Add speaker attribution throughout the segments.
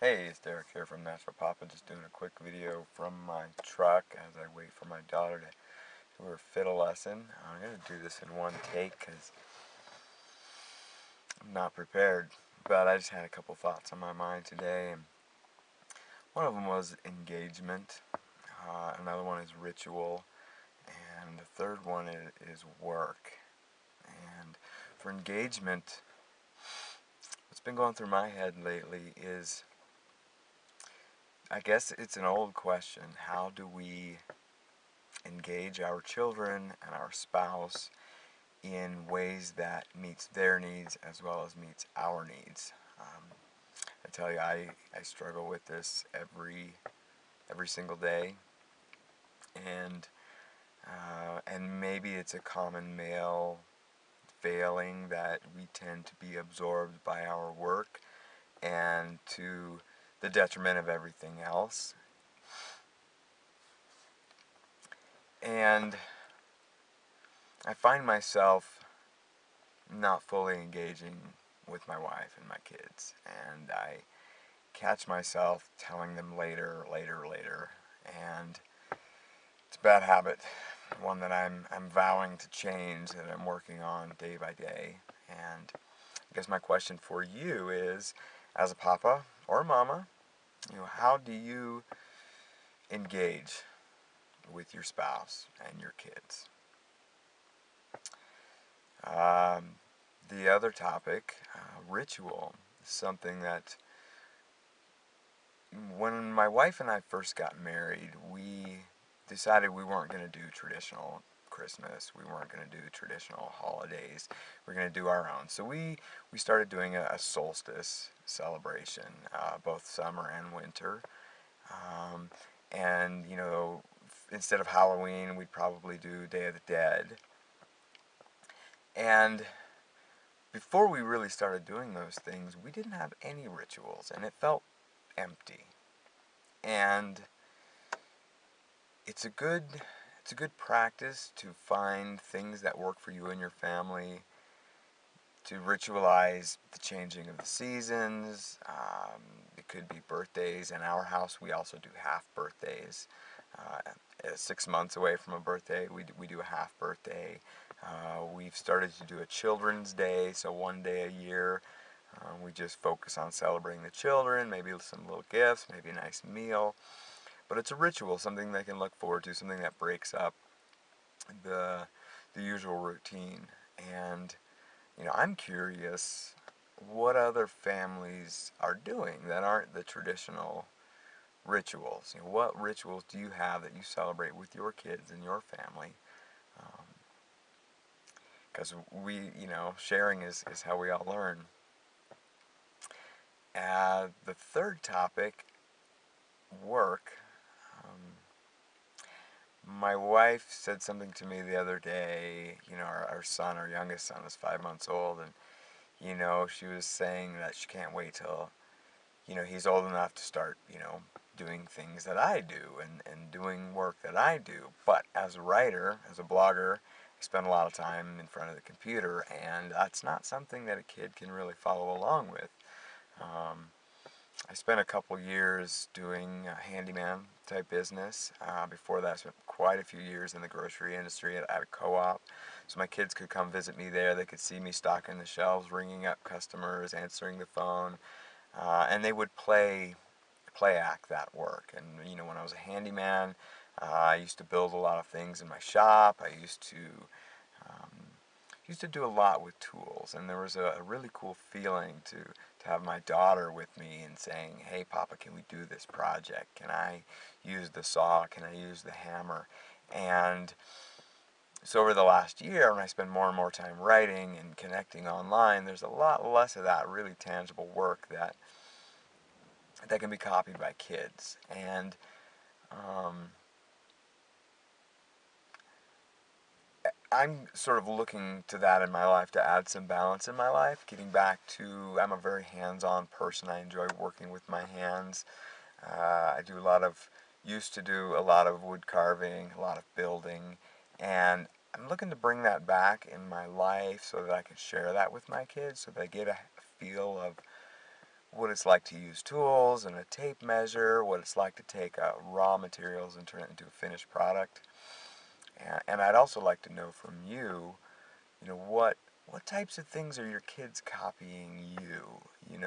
Speaker 1: Hey, it's Derek here from Natural Papa, just doing a quick video from my truck as I wait for my daughter to do her fiddle lesson. I'm going to do this in one take because I'm not prepared, but I just had a couple thoughts on my mind today, and one of them was engagement, another one is ritual, and the third one is work. And for engagement, what's been going through my head lately is, I guess it's an old question: how do we engage our children and our spouse in ways that meets their needs as well as meets our needs? I tell you, I struggle with this every single day, and maybe it's a common male failing that we tend to be absorbed by our work and to the detriment of everything else. And I find myself not fully engaging with my wife and my kids, and I catch myself telling them later, and it's a bad habit, one that I'm vowing to change, that I'm working on day by day. And I guess my question for you is, as a papa or a mama, how do you engage with your spouse and your kids? Um, the other topic, ritual, something that when my wife and I first got married, we decided we weren't going to do traditional Christmas. We weren't going to do traditional holidays. We're going to do our own. So we started doing a solstice celebration, both summer and winter. Um, and, instead of Halloween, we'd probably do Day of the Dead. And before we really started doing those things, we didn't have any rituals, and it felt empty. And it's a good it's a good practice to find things that work for you and your family, to ritualize the changing of the seasons. It could be birthdays. In our house, we also do half birthdays. 6 months away from a birthday, we do a half birthday. We've started to do a children's day, so one day a year. We just focus on celebrating the children, maybe some little gifts, maybe a nice meal. But it's a ritual, something they can look forward to, something that breaks up the the usual routine. And I'm curious what other families are doing that aren't the traditional rituals. What rituals do you have that you celebrate with your kids and your family? Because sharing is how we all learn. The third topic, work. Um, My wife said something to me the other day. Our son, our youngest son, is 5 months old, and she was saying that she can't wait till he's old enough to start doing things that I do, and doing work that I do. But as a writer, as a blogger, I spend a lot of time in front of the computer, and that's not something that a kid can really follow along with. Um, I spent a couple years doing handyman type business. Before that, I spent quite a few years in the grocery industry at a co-op. So my kids could come visit me there. They could see me stocking the shelves, ringing up customers, answering the phone, and they would play act that work. And when I was a handyman, I used to build a lot of things in my shop. I um, used to do a lot with tools, and there was a really cool feeling to have my daughter with me and saying, "Hey, Papa, can we do this project? Can I use the saw? Can I use the hammer?" And so over the last year, when I spend more and more time writing and connecting online, there's a lot less of that really tangible work that can be copied by kids. And um, I'm sort of looking to that in my life to add some balance in my life, getting back to, I'm a very hands-on person. I enjoy working with my hands. I used to do a lot of wood carving, a lot of building, and I'm looking to bring that back in my life so that I can share that with my kids, so they get a feel of what it's like to use tools and a tape measure, what it's like to take raw materials and turn it into a finished product. And I'd also like to know from you, what types of things are your kids copying you?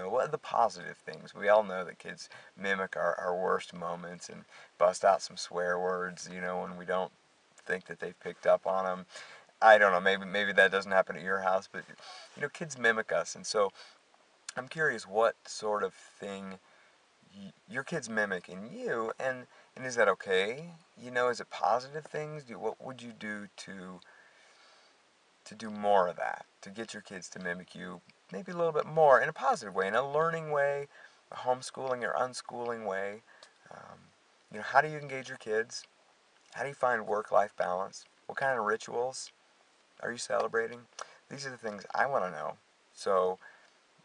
Speaker 1: What are the positive things? We all know that kids mimic our worst moments and bust out some swear words, when we don't think that they've picked up on them. I don't know, maybe that doesn't happen at your house, but kids mimic us, and so I'm curious what sort of thing your kids mimic in you, and is that okay? Is it positive things? What would you do to do more of that, to get your kids to mimic you maybe a little bit more in a positive way, in a learning way, a homeschooling or unschooling way? How do you engage your kids? How do you find work-life balance? What kind of rituals are you celebrating? These are the things I want to know. So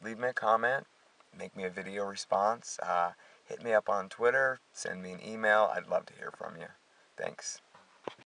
Speaker 1: leave me a comment, make me a video response, hit me up on Twitter, send me an email. I'd love to hear from you. Thanks.